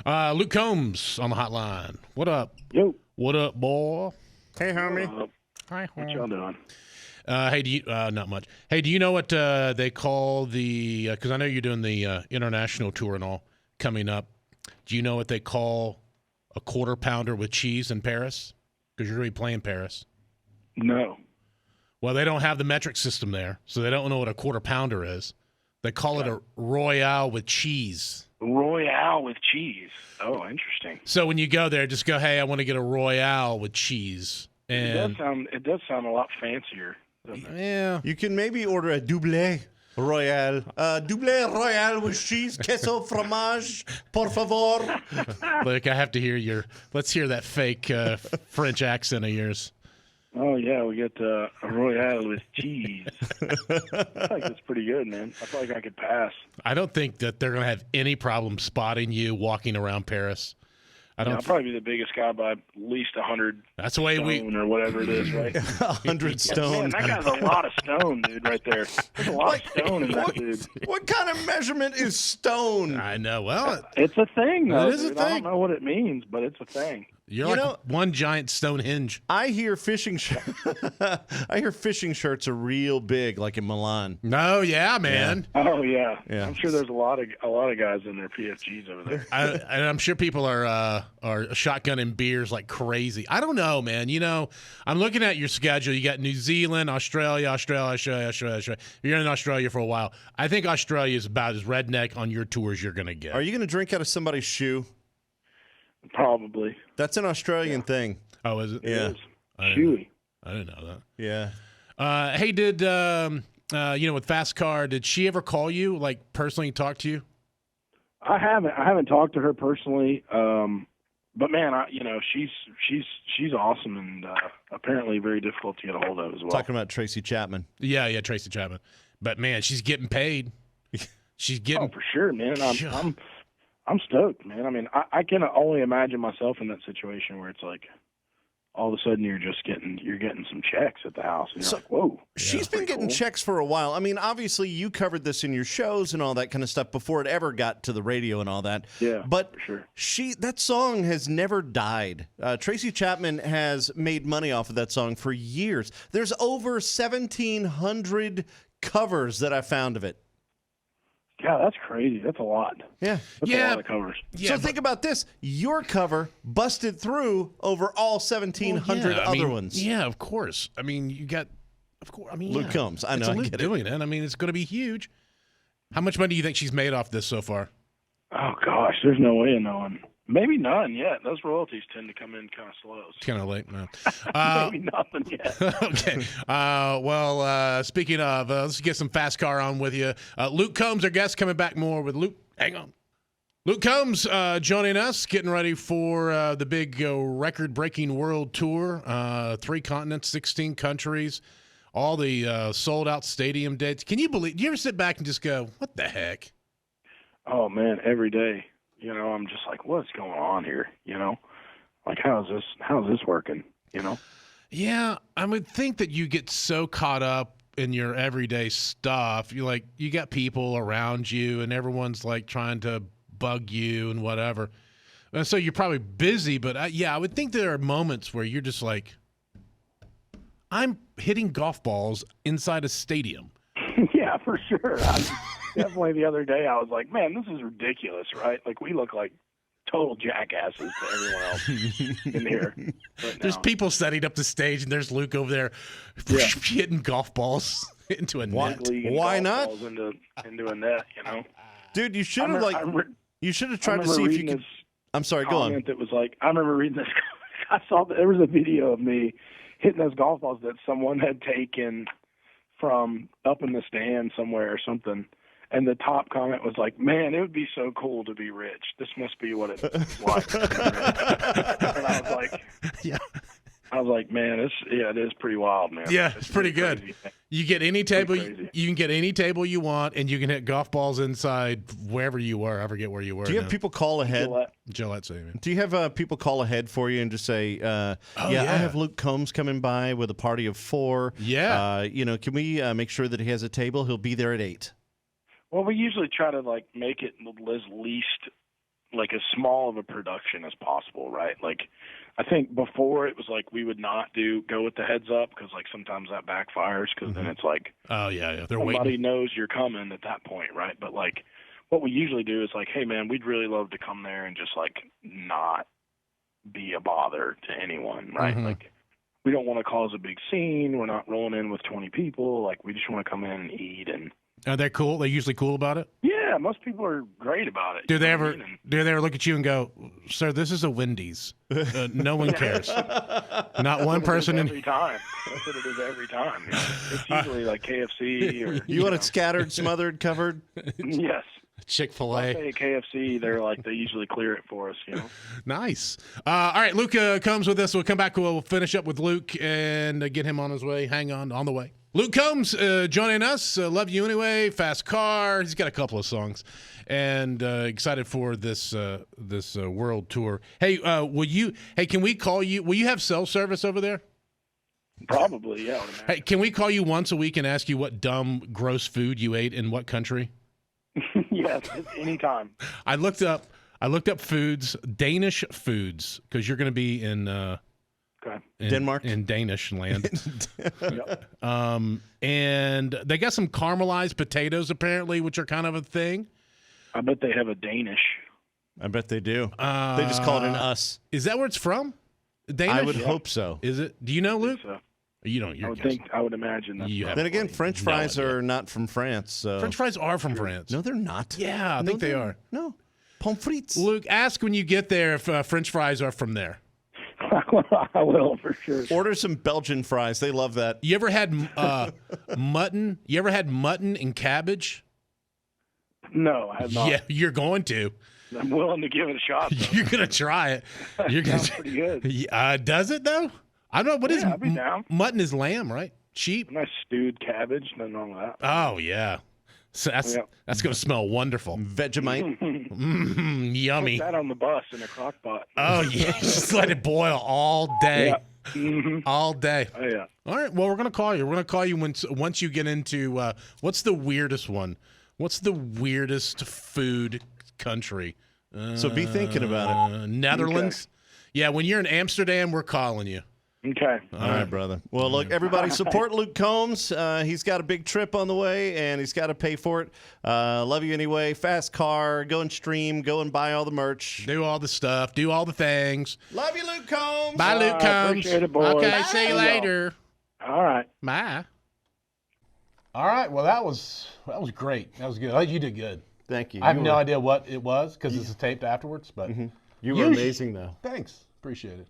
Luke Combs on the hotline. What up? Yo. What up, boy? Hey, homie. Hi, What y'all doing? Hey, do you not much? Hey, do you know what they call the? Because I know you're doing the international tour and all coming up. Do you know what they call a quarter pounder with cheese in Paris? Because you're going to be playing Paris. No. Well, they don't have the metric system there, so they don't know what a quarter pounder is. They call it a Royale with cheese. Royale with cheese. Oh, interesting. So when you go there, just go, hey, I want to get a Royale with cheese. And It does sound a lot fancier. Yeah. You can maybe order a double royale. Double royale with cheese, queso, fromage, por favor. Look, I have to hear let's hear that fake French accent of yours. Oh, yeah, we get a Royale with cheese. I feel like that's pretty good, man. I feel like I could pass. I don't think that they're going to have any problem spotting you walking around Paris. I'll probably be the biggest guy by at least 100 That's the way stone or whatever it is, right? 100 stone. Man, that guy's a lot of stone, dude, right there. There's a lot of stone in that dude. What kind of measurement is stone? I know. Well, It's a thing, though. It is a dude. I thing. don't know what it means, but it's a thing. you're like one giant stone hinge. I hear fishing shirts are real big, like in Milan. No, yeah, man. Oh yeah. Yeah. I'm sure there's a lot of guys in their PFGs over there. And I'm sure people are shotgunning beers like crazy. I don't know, man. You know, I'm looking at your schedule. You got New Zealand, Australia. You're in Australia for a while. I think Australia is about as redneck on your tour as you're going to get. Are you going to drink out of somebody's shoe? Probably. That's an Australian thing. Oh, is it? Yeah. It is. Chewy. I didn't know that. Yeah. Hey, did with Fast Car, did she ever call you, like personally talk to you? I haven't talked to her personally, but man, she's awesome and apparently very difficult to get a hold of as well. Talking about Tracy Chapman. Yeah, Tracy Chapman. But man, she's getting paid. She's getting. Oh, for sure, man. I'm stoked, man. I mean, I can only imagine myself in that situation where it's like all of a sudden you're getting some checks at the house, and you're like, whoa. She's been getting checks for a while. I mean, obviously you covered this in your shows and all that kind of stuff before it ever got to the radio and all that. Yeah, but for sure. That song has never died. Tracy Chapman has made money off of that song for years. There's over 1,700 covers that I found of it. Yeah, that's crazy. That's a lot. Yeah. That's a lot of covers. Yeah, so think about this. Your cover busted through over all 1,700 other ones. Yeah, of course. I mean, you got, of course. I mean, Luke Combs. I know. I get doing it. I mean, it's going to be huge. How much money do you think she's made off this so far? Oh, gosh, there's no way of knowing. Maybe none yet. Those royalties tend to come in kind of slow. It's kind of late, no. Maybe nothing yet. Okay. Well, speaking of, let's get some Fast Car on with you. Luke Combs, our guest, coming back more with Luke. Hang on. Luke Combs joining us, getting ready for the big record-breaking world tour. 3 continents, 16 countries, all the sold-out stadium dates. Can you believe? Do you ever sit back and just go, what the heck? Oh, man, every day. You know, I'm just like, what's going on here? You know, like, how's this working? You know? Yeah, I would think that you get so caught up in your everyday stuff. You got people around you, and everyone's like trying to bug you and whatever. And so you're probably busy, but I would think there are moments where you're just like, I'm hitting golf balls inside a stadium. Yeah, for sure. Definitely the other day I was like, man, this is ridiculous, right? Like, we look like total jackasses to everyone else in here. There's people setting up the stage, and there's Luke over there hitting golf balls into a net. Why not? Into a net, you know? Dude, you should have you should have tried to see if you could. I'm sorry, go on. That was like, I remember reading this. I saw that there was a video of me hitting those golf balls that someone had taken from up in the stand somewhere or something. And the top comment was like, man, it would be so cool to be rich. This must be what it's like. And I was like, man, it is pretty wild, man. Yeah, it's pretty good. Crazy. You get any table, you can get any table you want, and you can hit golf balls inside wherever you were. I forget where you were. Do you have people call ahead? Gillette, say, man. Do you have people call ahead for you and just say, I have Luke Combs coming by with a party of 4. Yeah. Can we make sure that he has a table? He'll be there at 8. Well, we usually try to like make it as least like as small of a production as possible, right? Like, I think before it was like we would not go with the heads up because like sometimes that backfires because then it's like, Oh yeah, they're somebody waiting. knows you're coming at that point, right? But like what we usually do is like, hey man, we'd really love to come there and just like not be a bother to anyone, right? Like we don't want to cause a big scene. We're not rolling in with 20 people. Like we just want to come in and eat. And Are they cool? They're usually cool about it. yeah, most people are great about it. Do you they know what I ever? mean? And Do they ever look at you and go, "Sir, this is a Wendy's. No one cares. Not one person in." every time. That's what it is every time. You know? It's usually like KFC or You want it scattered, smothered, covered? yes. Chick-fil-A. Say KFC, they usually clear it for us, you know. Nice. All right, Luke comes with us. We'll come back. We'll finish up with Luke and get him on his way. Hang on the way. Luke Combs joining us. Love You Anyway, Fast Car. He's got a couple of songs, and excited for this world tour. Hey, can we call you? Will you have cell service over there? Probably, yeah. I would imagine. Hey, can we call you once a week and ask you what dumb, gross food you ate in what country? Yes, anytime. I looked up foods, Danish foods, because you're going to be in Okay. Denmark? in Danish land. Yep. And they got some caramelized potatoes apparently, which are kind of a thing. I bet they have a Danish. I bet they do. They just call it an us. Is that where it's from? Danish? I would hope so. Is it? Do you know, Luke? So You don't. You're I would imagine that. You have Then again, French no fries idea. are not from France. So. French fries are from France. No, they're not. Yeah, I think they are. No. Pommes frites. Luke, ask when you get there if French fries are from there. I will for sure. Order some Belgian fries. They love that. You ever had mutton? You ever had mutton and cabbage? No, I have not. Yeah, you're going to. I'm willing to give it a shot. Though. You're gonna try it. You're gonna. Sounds pretty good. Does it though? I don't know. What is I'd be down. mutton? Is lamb, right? Sheep. Nice stewed cabbage. Nothing wrong with that. Oh yeah. So that's gonna smell wonderful. Vegemite. Yummy. Put that on the bus in a crock pot. Oh yeah. Just let it boil all day. Yeah. Mm-hmm. All day. Oh yeah. All right. Well, we're gonna call you. We're gonna call you once you get into what's the weirdest one? What's the weirdest food country? So be thinking about it. Netherlands. Yeah. When you're in Amsterdam, we're calling you. Okay. All right, brother. Well, look, everybody support Luke Combs. He's got a big trip on the way, and he's got to pay for it. Love You Anyway. Fast Car. Go and stream. Go and buy all the merch. Do all the stuff. Do all the things. Love you, Luke Combs. Bye, Luke Combs. appreciate it, boys. Okay. Bye. See you later. All right. Bye. All right. Well, that was great. That was good. You did good. Thank you. I have no idea what it was because this is taped afterwards, but You were amazing, though. thanks. Appreciate it.